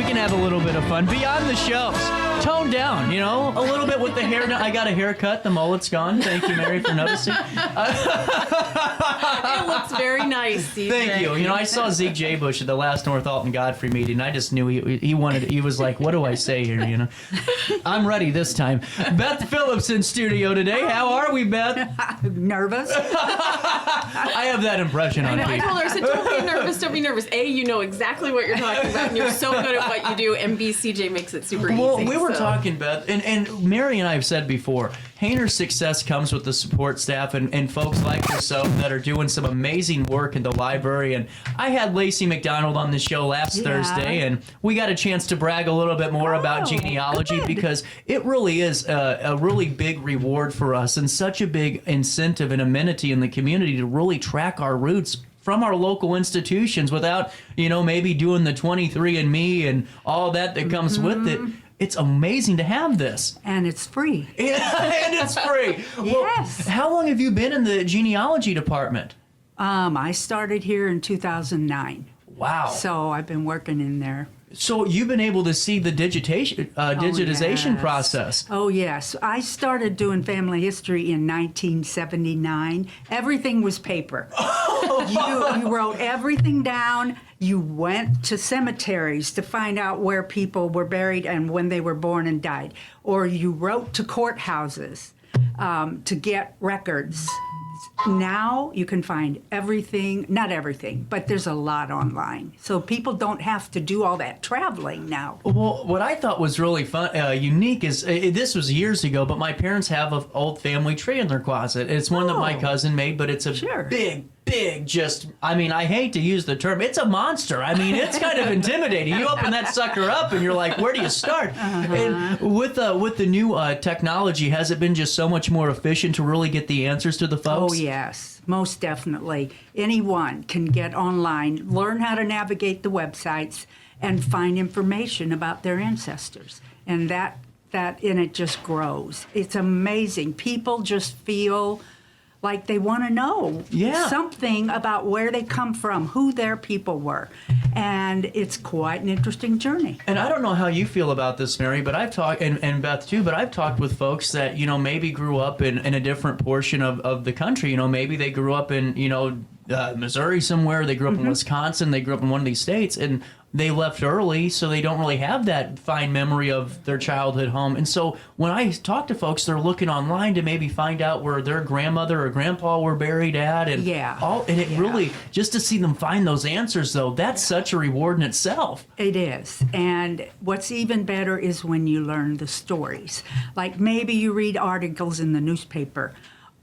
can have a little bit of fun beyond the shows. Tone down, you know, a little bit with the hair. I got a haircut. The mullet's gone. Thank you, Mary, for noticing. It looks very nice, CJ. Thank you. You know, I saw Zeke J. Bush at the last North Alton Godfrey meeting, and I just knew he wanted. He was like, "What do I say here?" You know, I'm ready this time. Beth Phillips in studio today. How are we, Beth? Nervous. I have that impression on I me. told her, I said, don't be nervous, don't be nervous. A, you know exactly what you're talking about, and you're so good at what you do, and B, CJ makes it super easy. Well, we were talking, Beth, and Mary and I have said before, Hayner's success comes with the support staff and folks like yourself that are doing some amazing work in the library. And I had Lacey McDonald on the show last Thursday, and we got a chance to brag a little bit more about genealogy because it really is a really big reward for us and such a big incentive and amenity in the community to really track our roots from our local institutions without, you know, maybe doing the 23andMe and all that comes with it. It's amazing to have this. And it's free. And it's free. Yes. Well, how long have you been in the genealogy department? I started here in 2009. Wow. So I've been working in there. So you've been able to see the digitization yes. process. Oh, yes. I started doing family history in 1979. Everything was paper. You wrote everything down. You went to cemeteries to find out where people were buried and when they were born and died. Or you wrote to courthouses to get records. Now you can find everything, not everything, but there's a lot online. So people don't have to do all that traveling now. Well, what I thought was really fun, unique is, this was years ago, but my parents have an old family tree in their closet. It's one that my cousin made, but it's a big, just, I mean, I hate to use the term, it's a monster. I mean, it's kind of intimidating. You open that sucker up and you're like, where do you start? And with the new technology, has it been just so much more efficient to really get the answers to the folks? Oh, yes, most definitely. Anyone can get online, learn how to navigate the websites, and find information about their ancestors. And it just grows. It's amazing. People just feel like they want to know something about where they come from, who their people were. And it's quite an interesting journey. And I don't know how you feel about this, Mary, but I've talked, and Beth too, but I've talked with folks that, you know, maybe grew up in a different portion of the country. You know, maybe they grew up in, you know, Missouri somewhere, they grew up in Wisconsin, they grew up in one of these states, and they left early, so they don't really have that fine memory of their childhood home. And so when I talk to folks, they're looking online to maybe find out where their grandmother or grandpa were buried at. And really, just to see them find those answers, though, that's such a reward in itself. It is. And what's even better is when you learn the stories. Like maybe you read articles in the newspaper,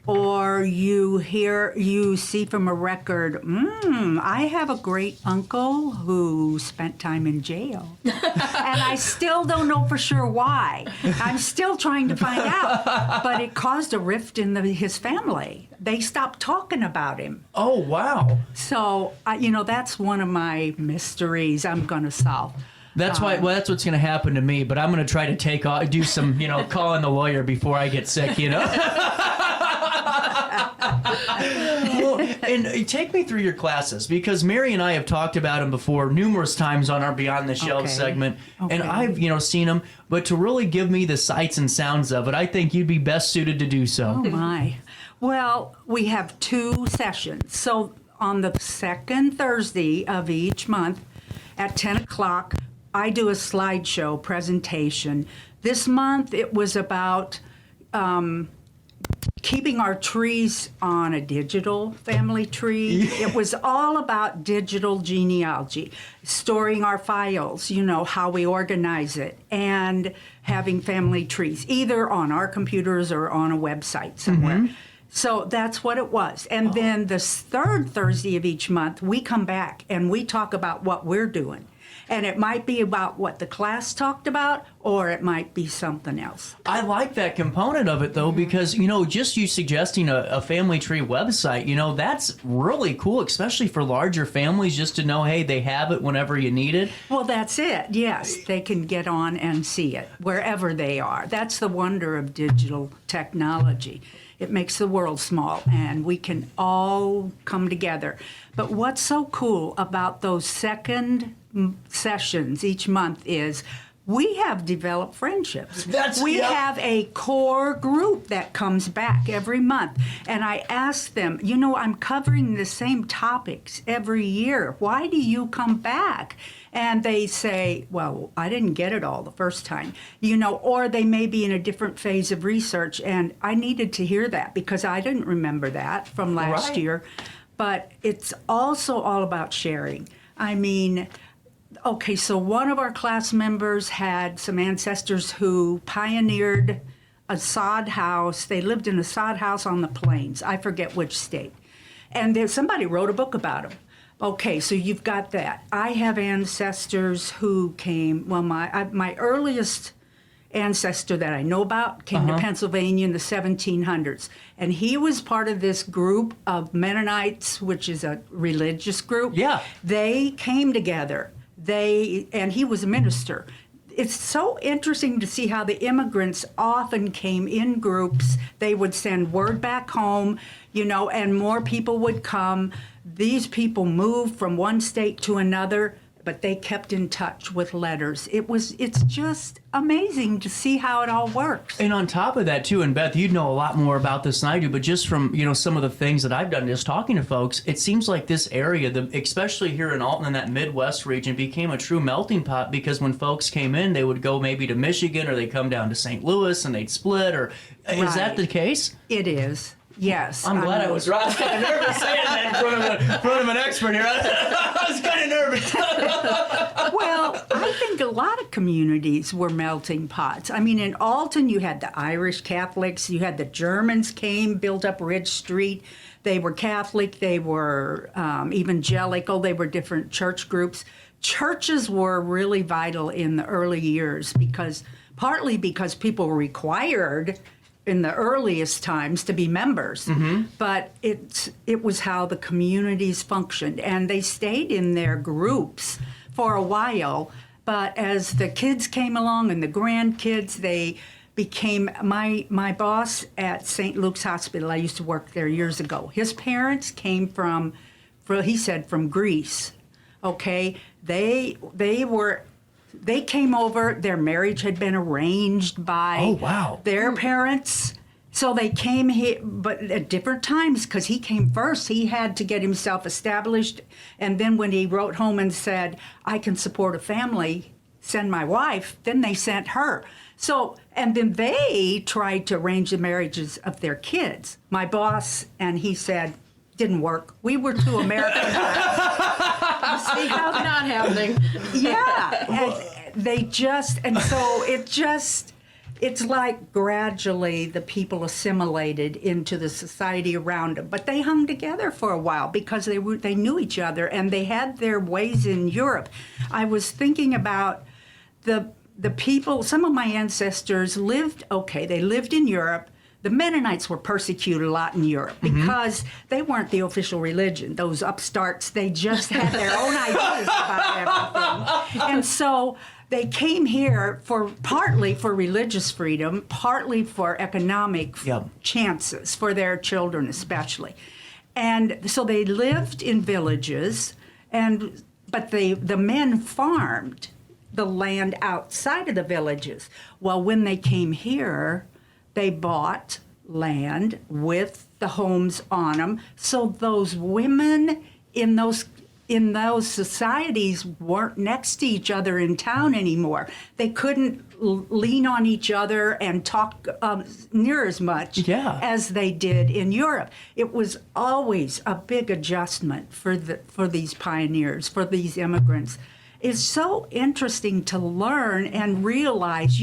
or you see from a record, I have a great uncle who spent time in jail. And I still don't know for sure why. I'm still trying to find out. But it caused a rift in his family. They stopped talking about him. Oh, wow. So, that's one of my mysteries I'm going to solve. That's why. Well, that's what's going to happen to me. But I'm going to try to do some, calling the lawyer before I get sick. Well, and take me through your classes, because Mary and I have talked about them before numerous times on our Beyond the Shelves segment, and I've seen them. But to really give me the sights and sounds of it, I think you'd be best suited to do so. Oh my! Well, we have 2 sessions. So on the second Thursday of each month at 10 o'clock, I do a slideshow presentation. This month it was about keeping our trees on a digital family tree. It was all about digital genealogy, storing our files, how we organize it, and having family trees, either on our computers or on a website somewhere. So that's what it was. And then the third Thursday of each month, we come back and we talk about what we're doing. And it might be about what the class talked about, or it might be something else. I like that component of it, though, because, just you suggesting a family tree website, that's really cool, especially for larger families, just to know, hey, they have it whenever you need it. Well, that's it. Yes, they can get on and see it wherever they are. That's the wonder of digital technology. it makes the world small, and we can all come together. But what's so cool about those second sessions each month is we have developed friendships. We have a core group that comes back every month. And I ask them, I'm covering the same topics every year. Why do you come back? And they say, well, I didn't get it all the first time, or they may be in a different phase of research. And I needed to hear that because I didn't remember that from last year. But it's also all about sharing. I mean, okay, so one of our class members had some ancestors who pioneered a sod house. They lived in a sod house on the plains. I forget which state. And somebody wrote a book about them. Okay, so you've got that. I have ancestors who came, well, my earliest ancestor that I know about came to Pennsylvania in the 1700s. And he was part of this group of Mennonites, which is a religious group. Yeah. They came together. And he was a minister. It's so interesting to see how the immigrants often came in groups. They would send word back home, and more people would come. These people moved from one state to another, but they kept in touch with letters. It's just amazing to see how it all works. And on top of that, too, and Beth, you'd know a lot more about this than I do, but just from, some of the things that I've done just talking to folks, it seems like this area, especially here in Alton and that Midwest region, became a true melting pot because when folks came in, they would go maybe to Michigan or they'd come down to St. Louis and they'd split. Or is that the case? It is. Yes. I'm glad I was right. I was kind of nervous saying that in front of an expert here. I was kind of nervous. Well, I think a lot of communities were melting pots. I mean, in Alton, you had the Irish Catholics, you had the Germans came, built up Ridge Street. They were Catholic, they were evangelical, they were different church groups. Churches were really vital in the early years partly because people were required in the earliest times to be members, but it was how the communities functioned, and they stayed in their groups for a while. But as the kids came along and the grandkids, they became my boss at St. Luke's Hospital. I used to work there years ago. His parents came from Greece. Okay, they came over. Their marriage had been arranged by their parents. So they came here, but at different times, because he came first. He had to get himself established. And then when he wrote home and said, I can support a family, send my wife, then they sent her. So, and then they tried to arrange the marriages of their kids. My boss, and he said, didn't work. We were too Americanized. You see how Not happening. Yeah, and so it's like gradually the people assimilated into the society around them. But they hung together for a while because they knew each other and they had their ways in Europe. I was thinking about the people, some of my ancestors lived in Europe. The Mennonites were persecuted a lot in Europe because they weren't the official religion. Those upstarts, they just had their own ideas about everything. And so they came here partly for religious freedom, partly for economic chances for their children especially. And so they lived in villages, but the men farmed the land outside of the villages. Well, when they came here, they bought land with the homes on them. So those women in those societies weren't next to each other in town anymore. They couldn't lean on each other and talk near as much as they did in Europe. It was always a big adjustment for these pioneers, for these immigrants. It's so interesting to learn and realize,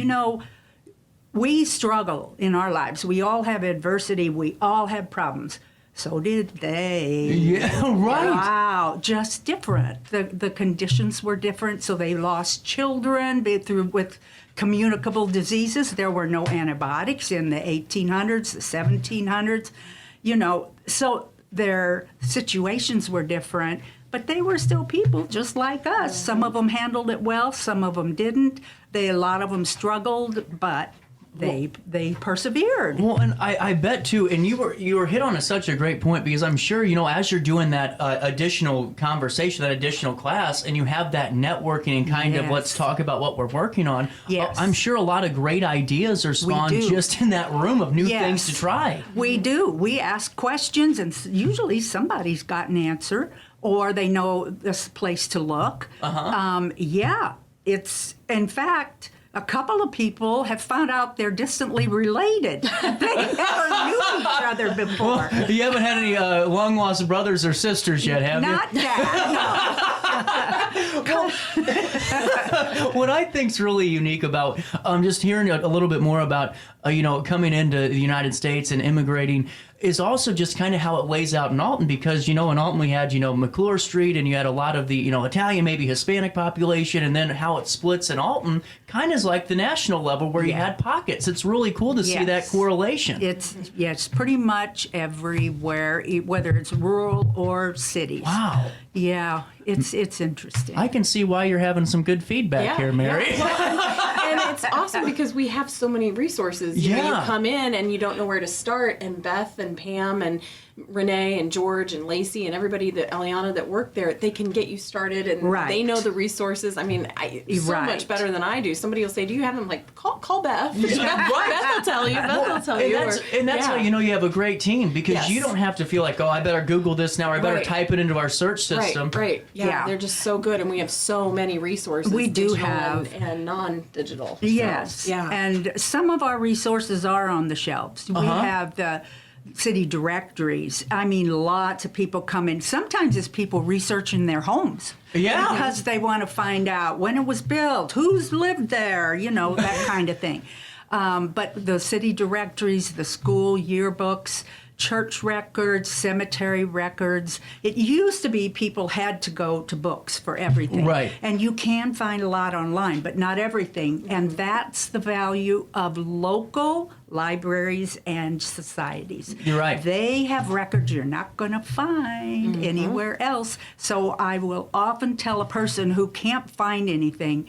we struggle in our lives. We all have adversity. We all have problems. So did they. Yeah, right. Wow, just different. The conditions were different. So they lost children with communicable diseases. There were no antibiotics in the 1800s, the 1700s. So their situations were different. But they were still people just like us. Some of them handled it well. Some of them didn't. A lot of them struggled, but they persevered. Well, and I bet too, and you were hit on such a great point, because I'm sure, as you're doing that additional conversation, that additional class, and you have that networking and kind of let's talk about what we're working on. Yes. I'm sure a lot of great ideas are spawned just in that room of new things to try. We do. We ask questions, and usually somebody's got an answer, or they know this place to look. It's, in fact, a couple of people have found out they're distantly related. They never knew each other before. Well, you haven't had any long-lost brothers or sisters yet, have Not you? that, no. What I think's really unique about just hearing a little bit more about coming into the United States and immigrating is also just kind of how it lays out in Alton, because in Alton we had McClure Street, and you had a lot of the Italian, maybe Hispanic population, and then how it splits in Alton kind of is like the national level where you had pockets. It's really cool to see that correlation. It's pretty much everywhere, whether it's rural or cities. Wow. Yeah, it's interesting. I can see why you're having some good feedback here, Mary. And it's awesome because we have so many resources. You come in and you don't know where to start, and Beth and Pam and Renee and George and Lacey and everybody, Eliana that work there, they can get you started, and they know the resources. I mean, so much better than I do. Somebody will say, "Do you have them?" Like, call Beth. Beth will tell you. Beth will tell you. And that's how you have a great team, because you don't have to feel like, oh, I better Google this now, or I better type it into our search system. Right. Yeah, they're just so good, and we have so many resources. We do have and non-digital. Yes. So, yeah. And some of our resources are on the shelves. We have the city directories. I mean, lots of people come in. Sometimes it's people researching their homes. Yeah. Because they want to find out when it was built, who's lived there, that kind of thing. But the city directories, the school yearbooks, church records, cemetery records. It used to be people had to go to books for everything. Right. And you can find a lot online, but not everything. And that's the value of local libraries and societies. You're right. They have records you're not going to find anywhere else. So I will often tell a person who can't find anything,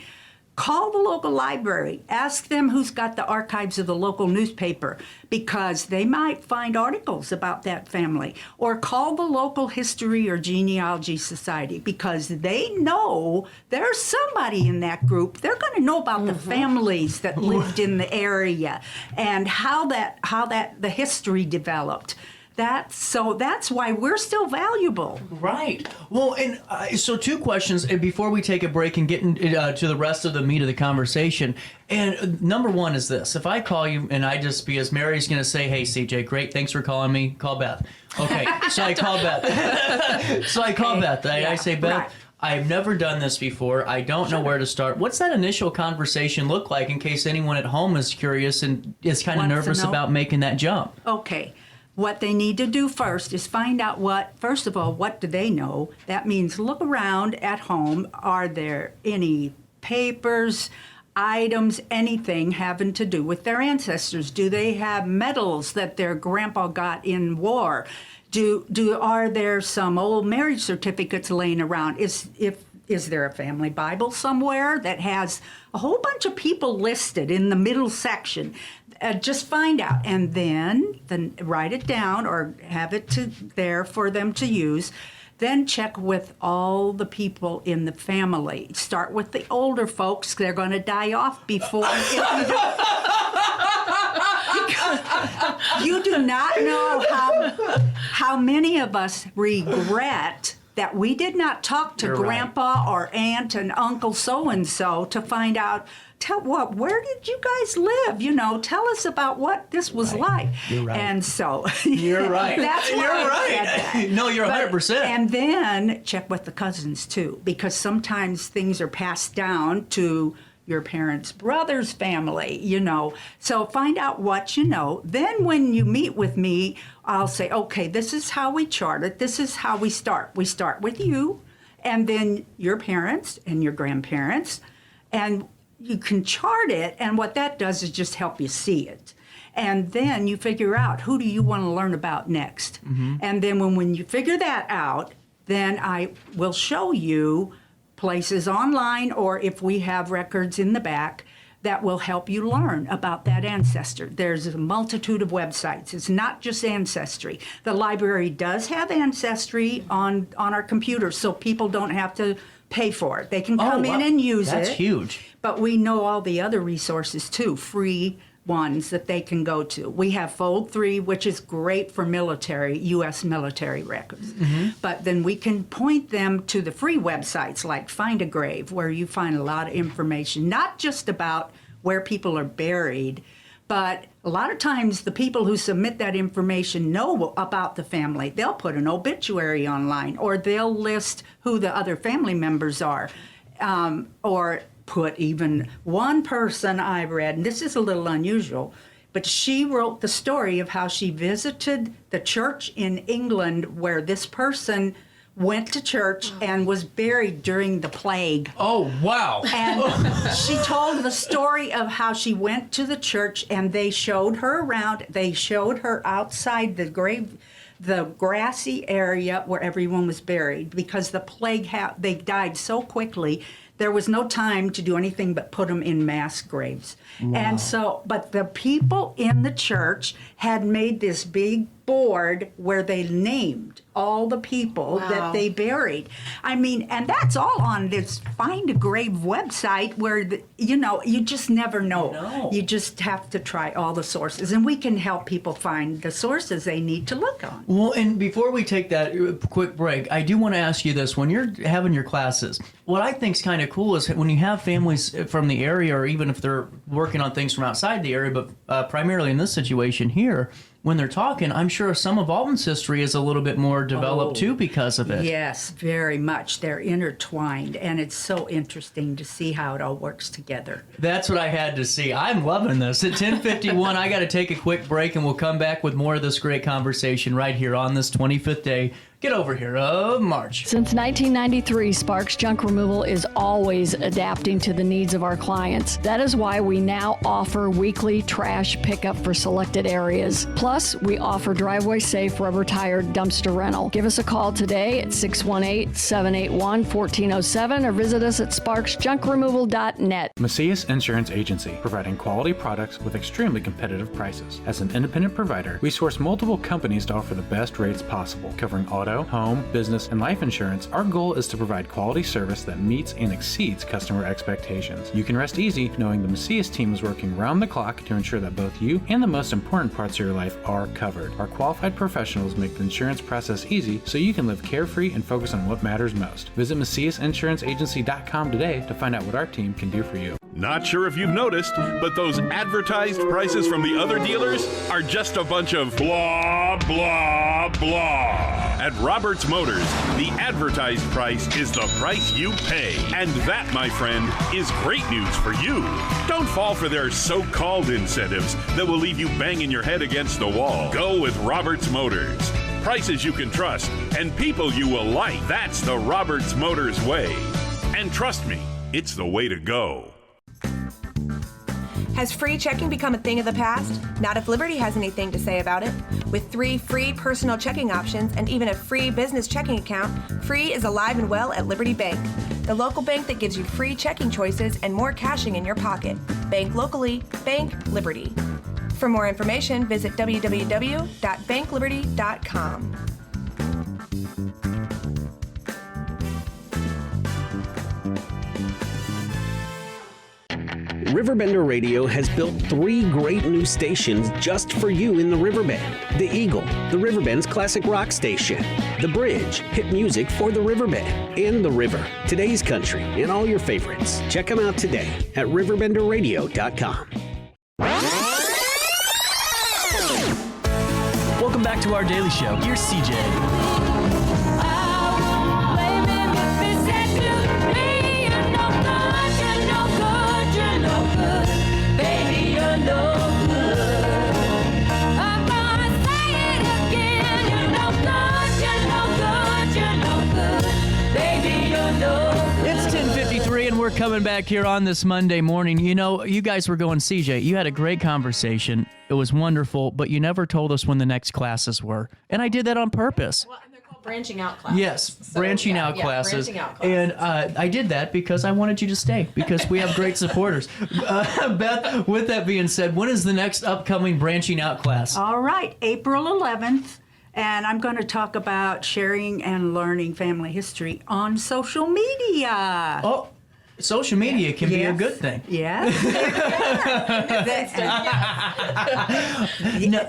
call the local library. Ask them who's got the archives of the local newspaper, because they might find articles about that family. Or call the local history or genealogy society, because they know there's somebody in that group. They're going to know about the families that lived in the area and how the history developed. That's why we're still valuable. Right. Well, and so two questions before we take a break and get to the rest of the meat of the conversation. And number one is this: if I call you and because Mary's going to say, "Hey, CJ, great, thanks for calling me. Call Beth." Okay, so I call Beth. Beth. I say, "Beth, right. I've never done this before. I don't know where to start." What's that initial conversation look like, in case anyone at home is curious and is kind of nervous about making that jump? Okay. What they need to do first is find out first of all, what do they know? That means look around at home. Are there any papers, items, anything having to do with their ancestors? Do they have medals that their grandpa got in war? Are there some old marriage certificates laying around? Is there a family Bible somewhere that has a whole bunch of people listed in the middle section? Just find out, and then write it down or have it there for them to use. Then check with all the people in the family. Start with the older folks. They're going to die off before. You do not know how many of us regret that we did not talk to Grandpa or Aunt and Uncle so-and-so to find out, where did you guys live? Tell us about what this was like. You're right. And so you're right. That's why I said that. No, you're 100%. And then check with the cousins too, because sometimes things are passed down to your parents' brother's family, So find out what you know. Then when you meet with me, I'll say, okay, this is how we chart it. This is how we start. We start with you, and then your parents and your grandparents, and you can chart it, and what that does is just help you see it. And then you figure out, who do you want to learn about next? And then when you figure that out, then I will show you places online, or if we have records in the back, that will help you learn about that ancestor. There's a multitude of websites. It's not just Ancestry. The library does have Ancestry on our computers, so people don't have to pay for it. They can come in and use it. That's huge. But we know all the other resources too, free ones that they can go to. We have Fold 3, which is great for military, U.S. military records. But then we can point them to the free websites like Find a Grave, where you find a lot of information, not just about where people are buried, but a lot of times the people who submit that information know about the family. They'll put an obituary online, or they'll list who the other family members are, or put even one person I read, and this is a little unusual, but she wrote the story of how she visited the church in England where this person went to church and was buried during the plague. Oh, wow. And she told the story of how she went to the church and they showed her around. They showed her outside the grave, the grassy area where everyone was buried, because the plague, they died so quickly. There was no time to do anything but put them in mass graves. Wow. And so, but the people in the church had made this big board where they named all the people that they buried. I mean, and that's all on this Find a Grave website where, you just never know. You just have to try all the sources, and we can help people find the sources they need to look on. Well, and before we take that quick break, I do want to ask you this. When you're having your classes, what I think is kind of cool is when you have families from the area, or even if they're working on things from outside the area, but primarily in this situation here, when they're talking, I'm sure some of Alton's history is a little bit more developed too because of it. Yes, very much. They're intertwined, and it's so interesting to see how it all works together. That's what I had to see. I'm loving this. At 10:51, I got to take a quick break, and we'll come back with more of this great conversation right here on this 25th day. Get over here of March. Since 1993, Sparks Junk Removal is always adapting to the needs of our clients. That is why we now offer weekly trash pickup for selected areas. Plus, we offer driveway-safe rubber-tired dumpster rental. Give us a call today at 618-781-1407 or visit us at sparksjunkremoval.net. Macias Insurance Agency, providing quality products with extremely competitive prices. As an independent provider, we source multiple companies to offer the best rates possible, covering auto, home, business, and life insurance. Our goal is to provide quality service that meets and exceeds customer expectations. You can rest easy knowing the Macias team is working round the clock to ensure that both you and the most important parts of your life are covered. Our qualified professionals make the insurance process easy so you can live carefree and focus on what matters most. Visit MaciasInsuranceAgency.com today to find out what our team can do for you. Not sure if you've noticed, but those advertised prices from the other dealers are just a bunch of blah, blah, blah. At Roberts Motors, the advertised price is the price you pay. And that, my friend, is great news for you. Don't fall for their so-called incentives that will leave you banging your head against the wall. Go with Roberts Motors. Prices you can trust and people you will like. That's the Roberts Motors way. And trust me, it's the way to go. Has free checking become a thing of the past? Not if Liberty has anything to say about it. With 3 free personal checking options and even a free business checking account, Free is alive and well at Liberty Bank, the local bank that gives you free checking choices and more cashing in your pocket. Bank locally, bank Liberty. For more information, visit www.bankliberty.com. RiverBender Radio has built 3 great new stations just for you in the Riverbend. The Eagle, the Riverbend's classic rock station. The Bridge, hit music for the Riverbend. And The River, today's country, and all your favorites. Check them out today at RiverBenderRadio.com. Welcome back to our daily show. Here's CJ. And we're coming back here on this Monday morning. You know, you guys were going, CJ, you had a great conversation. It was wonderful, but you never told us when the next classes were. And I did that on purpose. Well, and they're called branching out classes. Yes, So, branching out classes. Branching out classes. And I did that because I wanted you to stay, because we have great supporters. Beth, with that being said, when is the next upcoming branching out class? All right, April 11th. And I'm going to talk about sharing and learning family history on social media. Oh, social media can be a good thing. Yes.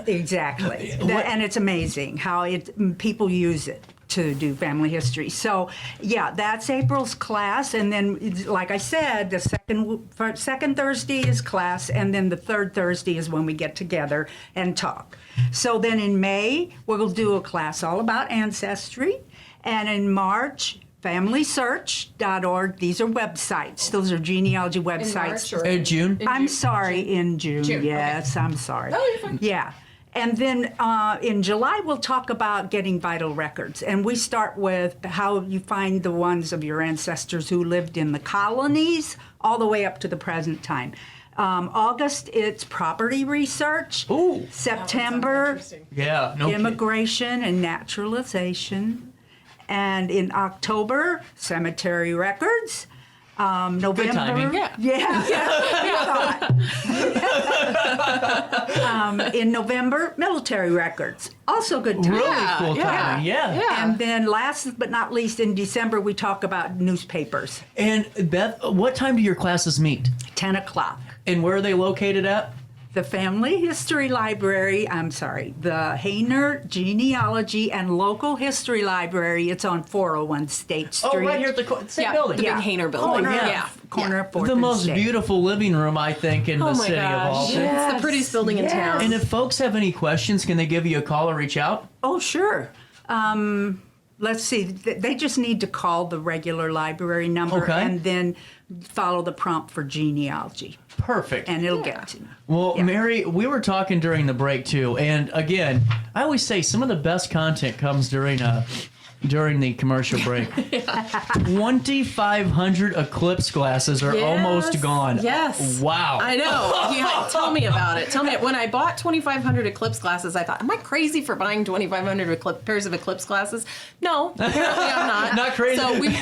Exactly. And it's amazing how people use it to do family history. So, yeah, that's April's class. And then, like I said, the second Thursday is class, and then the third Thursday is when we get together and talk. So then in May, we'll do a class all about ancestry. And in March, FamilySearch.org. These are websites. Those are genealogy websites. In March or In June? I'm sorry, in June. Yes, okay. I'm sorry. Oh, you're fine. Yeah. And then in July, we'll talk about getting vital records. And we start with how you find the ones of your ancestors who lived in the colonies all the way up to the present time. August, it's property research. Ooh. September, Yeah, no kidding. immigration and naturalization. And in October, cemetery records. November. timing. In November, military records. Also good time. Really cool timing, yeah. And then last but not least, in December, we talk about newspapers. And Beth, what time do your classes meet? 10 o'clock. And where are they located at? The Family History Library, the Hayner Genealogy and Local History Library. It's on 401 State Street. Oh, right here at the same building. The big Hayner building. Corner of 4th The and most State. beautiful living room, I think, in the city of Alton. It's the prettiest building in town. And if folks have any questions, can they give you a call or reach out? Oh, sure. Let's see. They just need to call the regular library number and then follow the prompt for genealogy. Perfect. And it'll get to you. Well, Mary, we were talking during the break too, and again, I always say some of the best content comes during the commercial break. 2,500 eclipse glasses are almost gone. Yes. Wow. I know. Yeah, tell me about it. Tell me. When I bought 2,500 eclipse glasses, I thought, am I crazy for buying 2,500 pairs of eclipse glasses? No, apparently I'm not. Not crazy. So we're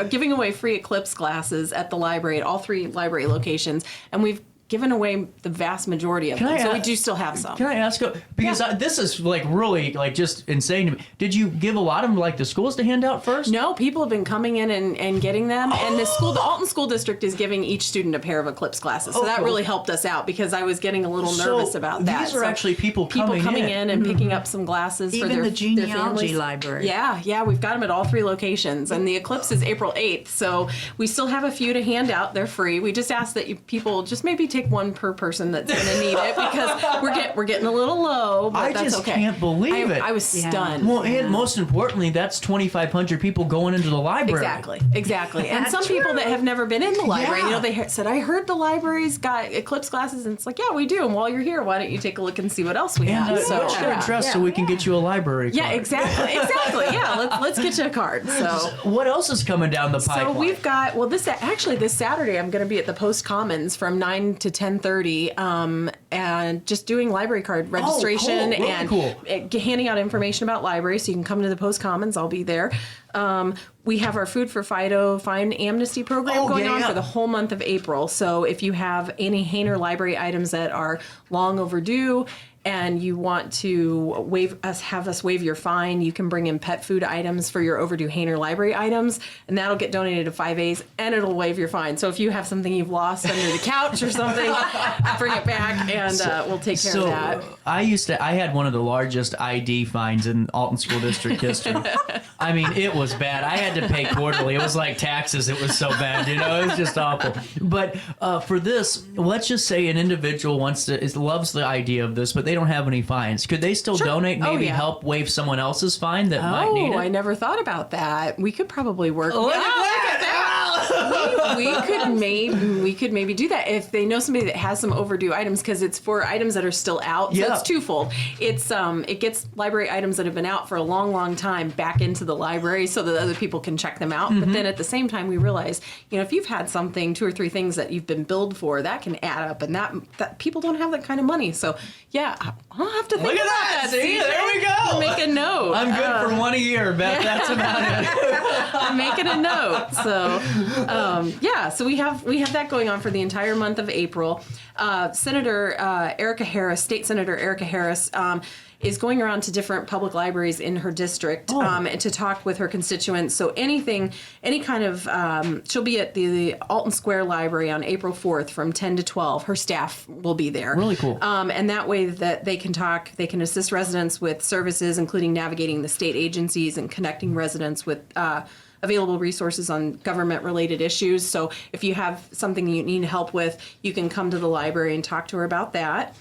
giving away free eclipse glasses at the library, at all 3 library locations, and we've given away the vast majority of them. So we do still have some. Can I ask, because this is really just insane to me. Did you give a lot of them the schools to hand out first? No, people have been coming in and getting them. And the Alton School District is giving each student a pair of eclipse glasses. So that really helped us out because I was getting a little nervous about that. These are actually people coming in and picking up some glasses Even for their the genealogy their families. library. Yeah, we've got them at all 3 locations. And the eclipse is April 8th. So we still have a few to hand out. They're free. We just ask that people just maybe take one per person that's going to need it because we're getting a little low, but that's okay. I just can't believe it. I was stunned. Well, and most importantly, that's 2,500 people going into the library. Exactly. And some people that have never been in the library, they said, I heard the library's got eclipse glasses, and it's like, yeah, we do. And while you're here, why don't you take a look and see what else we have? What's your address so we can get you a library card? Yeah, exactly. Yeah, let's get you a card. So what else is coming down the pipeline? So we've got, this Saturday I'm going to be at the Post Commons from 9 to 10:30. And just doing library card registration and handing out information about libraries. So you can come to the Post Commons. I'll be there. We have our Food for Fido Fine Amnesty program going on for the whole month of April. So if you have any Hayner Library items that are long overdue and you want to have us waive your fine, you can bring in pet food items for your overdue Hayner Library items, and that'll get donated to 5A's, and it'll waive your fine. So if you have something you've lost under the couch or something, bring it back, and we'll take care of that. I had one of the largest ID fines in Alton School District history. I mean, it was bad. I had to pay quarterly. It was like taxes. It was so bad. It was just awful. But for this, let's just say an individual loves the idea of this, but they don't have any fines. Could they still donate, maybe help waive someone else's fine that might need it? I never thought about that. We could probably work. Look at that! we could maybe do that if they know somebody that has some overdue items, because it's for items that are still out. So it's twofold. It's it gets library items that have been out for a long time back into the library so that other people can check them out. But then at the same time, we realize, if you've had something, 2 or 3 things that you've been billed for, that can add up, and that people don't have that kind of money. So I'll have to think about that. See, there we go. I'll make a note. I'm good for 1 a year, Beth. That's about it. I'm making a note. So, so we have that going on for the entire month of April. Senator Erica Harris, State Senator Erica Harris, is going around to different public libraries in her district and to talk with her constituents. So any kind of, she'll be at the Alton Square Library on April 4th from 10 to 12. Her staff will be there. Really cool. And that way that they can assist residents with services, including navigating the state agencies and connecting residents with available resources on government-related issues. So if you have something you need help with, you can come to the library and talk to her about that.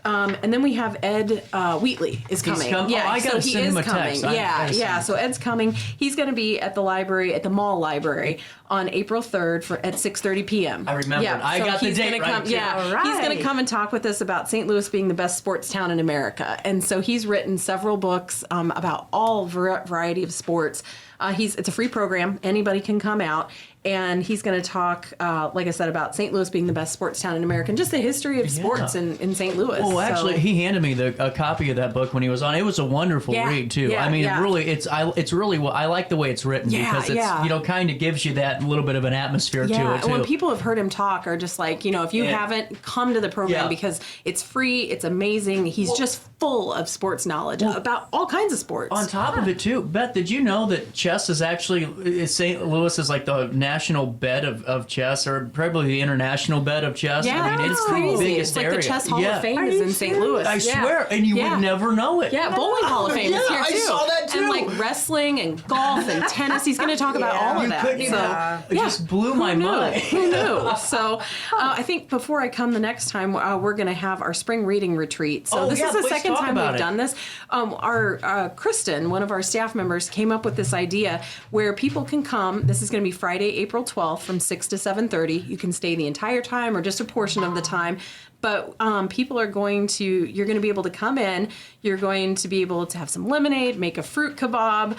And then we have Ed Wheatley is coming. I gotta send him a text. So Ed's coming. He's going to be at the library, at the mall library, on April 3rd at 6:30 p.m. I remember. Yeah, I got the date right. He's going to come and talk with us about St. Louis being the best sports town in America. And so he's written several books about all variety of sports. It's a free program. Anybody can come out. And he's going to talk, like I said, about St. Louis being the best sports town in America and just the history of sports in St. Louis. Oh, actually, he handed me a copy of that book when he was on. It was a wonderful read, too. I mean, really, it's really, I like the way it's written because it's, kind of gives you that little bit of an atmosphere to it, too. And when people have heard him talk are just like, if you haven't, come to the program because it's free, it's amazing. He's just full of sports knowledge about all kinds of sports. On top of it, too, Beth, did you know that chess is actually, St. Louis is like the national bed of chess, or probably the international bed of chess? Yeah, I mean, it's crazy. the biggest it's like area. the Chess Hall of Fame is in St. Louis. I swear, and you would never know it. Yeah, Bowling Hall of Fame is here, too. I saw that, too. And like wrestling and golf and tennis. He's going to talk about all of that. It just blew my mind. Who knew? So I think before I come the next time, we're going to have our spring reading retreat. So this is the second time we've done this. Our Kristen, one of our staff members, came up with this idea where people can come. This is going to be Friday, April 12th from 6 to 7:30. You can stay the entire time or just a portion of the time. But you're going to be able to come in. You're going to be able to have some lemonade, make a fruit kebab,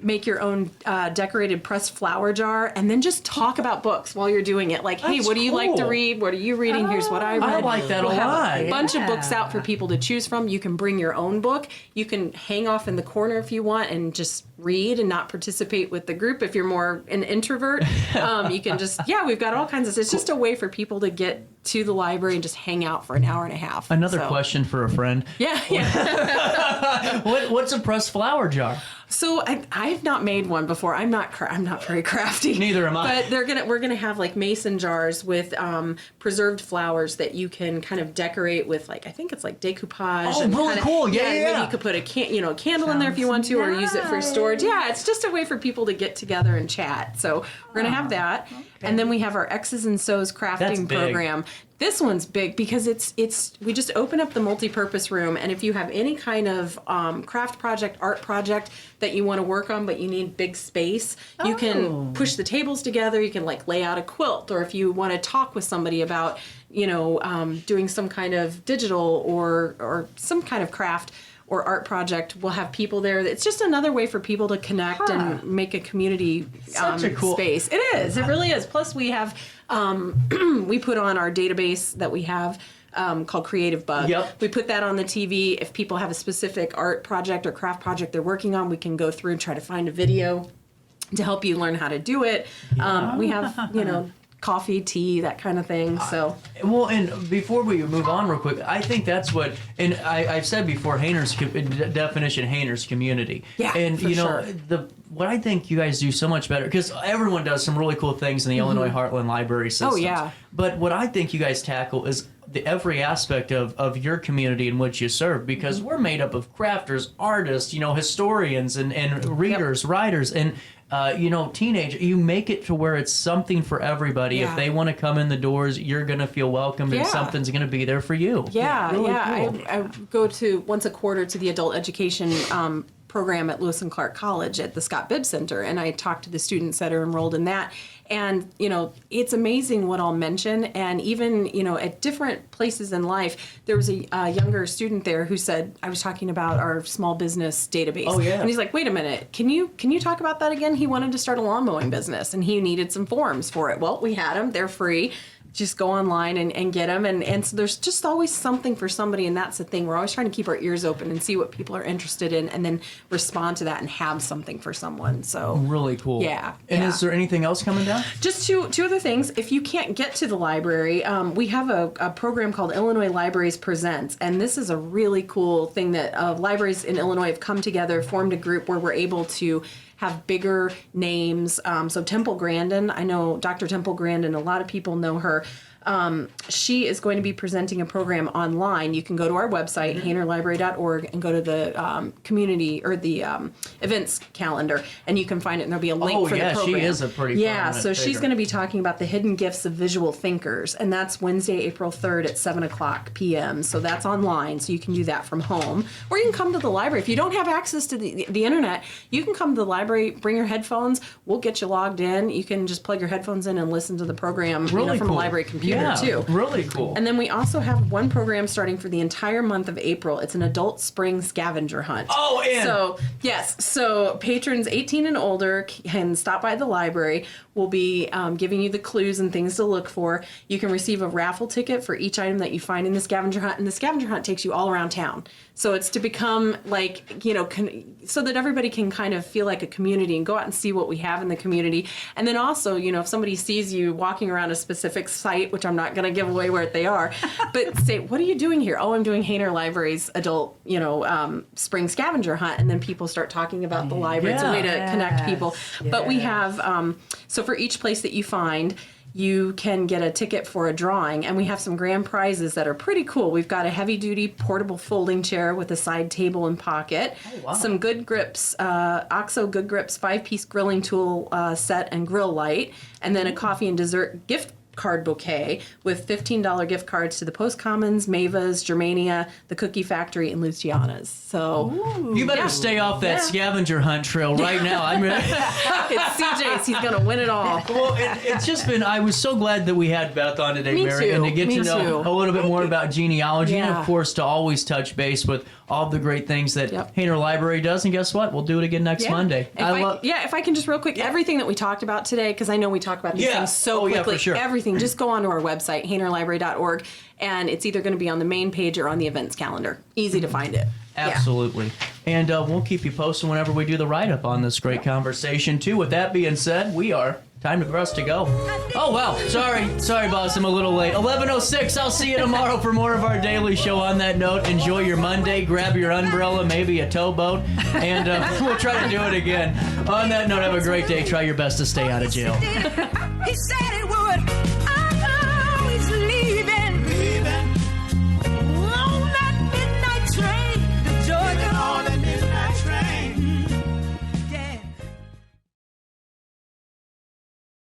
make your own decorated pressed flower jar, and then just talk about books while you're doing it. Like, hey, what do you like to read? What are you reading? Here's what I read. I like that we'll a lot. have a bunch of books out for people to choose from. You can bring your own book. You can hang off in the corner if you want and just read and not participate with the group. If you're more an introvert, you can just, we've got all kinds of, it's just a way for people to get to the library and just hang out for an hour and a half. Another question for a friend. Yeah. What's a pressed flower jar? So I've not made one before. I'm not very crafty. Neither am I. But we're gonna have like mason jars with preserved flowers that you can kind of decorate with, like, I think it's like decoupage. Oh, really cool. Yeah. Maybe you could put a candle in there if you want to, or use it for storage. Yeah, it's just a way for people to get together and chat. So we're gonna have that, and then we have our X's and So's crafting program. This one's big because we just open up the multi-purpose room, and if you have any kind of craft project, art project that you want to work on but you need big space, you can push the tables together, you can like lay out a quilt, or if you want to talk with somebody about doing some kind of digital or some kind of craft or art project, we'll have people there. It's just another way for people to connect and make a community space. It is. It really is. Plus we have we put on our database that we have called Creative Bug. Yep. We put that on the TV. If people have a specific art project or craft project they're working on, we can go through and try to find a video to help you learn how to do it. We have, coffee, tea, that kind of thing. So well, and before we move on real quick, I think that's what, and I've said before, Hayner's definition, Hayner's community. Yeah, and for sure. What I think you guys do so much better, because everyone does some really cool things in the Illinois Heartland Library systems. Oh, yeah. But what I think you guys tackle is every aspect of your community in which you serve, because we're made up of crafters, artists, historians, and readers, writers, and teenagers. You make it to where it's something for everybody. Yeah. If they want to come in the doors, you're going to feel welcomed, and something's going to be there for you. Yeah, really cool. I go to once a quarter to the adult education program at Lewis and Clark College at the Scott Bibb Center, and I talked to the students that are enrolled in that. And, it's amazing what I'll mention. And even, at different places in life, there was a younger student there who said, I was talking about our small business database. Oh, yeah. And he's like, wait a minute, can you talk about that again? He wanted to start a lawn mowing business and he needed some forms for it. Well, we had them. They're free. Just go online and get them. And so there's just always something for somebody. And that's the thing. We're always trying to keep our ears open and see what people are interested in and then respond to that and have something for someone. So really cool. Yeah. And yeah. is there anything else coming down? Just two other things. If you can't get to the library, we have a program called Illinois Libraries Presents. And this is a really cool thing that libraries in Illinois have come together, formed a group where we're able to have bigger names. So Temple Grandin, I know Dr. Temple Grandin, a lot of people know her. She is going to be presenting a program online. You can go to our website, HaynerLibrary.org, and go to the community or the events calendar, and you can find it, and there'll be a link for the program. She is a pretty so she's figure. going to be talking about the hidden gifts of visual thinkers, and that's Wednesday, April 3rd at 7 o'clock p.m. So that's online, so you can do that from home, or you can come to the library. If you don't have access to the internet, you can come to the library, bring your headphones. We'll get you logged in. You can just plug your headphones in and listen to the program Really from cool. a library computer. Yeah, Too. really cool. And then we also have one program starting for the entire month of April. It's an adult spring scavenger hunt. Oh, and so yes, so patrons 18 and older can stop by the library. We'll be giving you the clues and things to look for. You can receive a raffle ticket for each item that you find in the scavenger hunt, and the scavenger hunt takes you all around town. So it's to become like, so that everybody can kind of feel like a community and go out and see what we have in the community. And then also, if somebody sees you walking around a specific site, which I'm not going to give away where they are, but say, what are you doing here? Oh, I'm doing Hayner Library's adult, spring scavenger hunt. And then people start talking about the library. It's a way to connect people. Yes. But we have, so for each place that you find, you can get a ticket for a drawing, and we have some grand prizes that are pretty cool. We've got a heavy-duty portable folding chair with a side table and pocket, some Good Grips, OXO Good Grips 5-piece grilling tool set and grill light, and then a coffee and dessert gift card bouquet with $15 gift cards to the Post Commons, Mava's, Germania, the Cookie Factory, and Luciana's. So you better stay off that scavenger hunt trail right now. It's CJ's. He's going to win it all. Well, it's just been, I was so glad that we had Beth on today, Me Mary, too. and to get Me to know too. a little bit more about genealogy, and Yeah. of course to always touch base with all the great things that Hayner Library does. And guess what? We'll do it again next Monday. If I can just real quick, everything that we talked about today, because I know we talk about these things so quickly. For sure. Everything, just go onto our website, HaynerLibrary.org, and it's either going to be on the main page or on the events calendar. Easy to find it. Absolutely. And we'll keep you posted whenever we do the write-up on this great conversation, too. With that being said, time for us to go. Oh, well, sorry, boss, I'm a little late. 11:06, I'll see you tomorrow for more of our daily show. On that note, enjoy your Monday, grab your umbrella, maybe a towboat, and we'll try to do it again. On that note, have a great day. Try your best to stay out of jail. He said it would.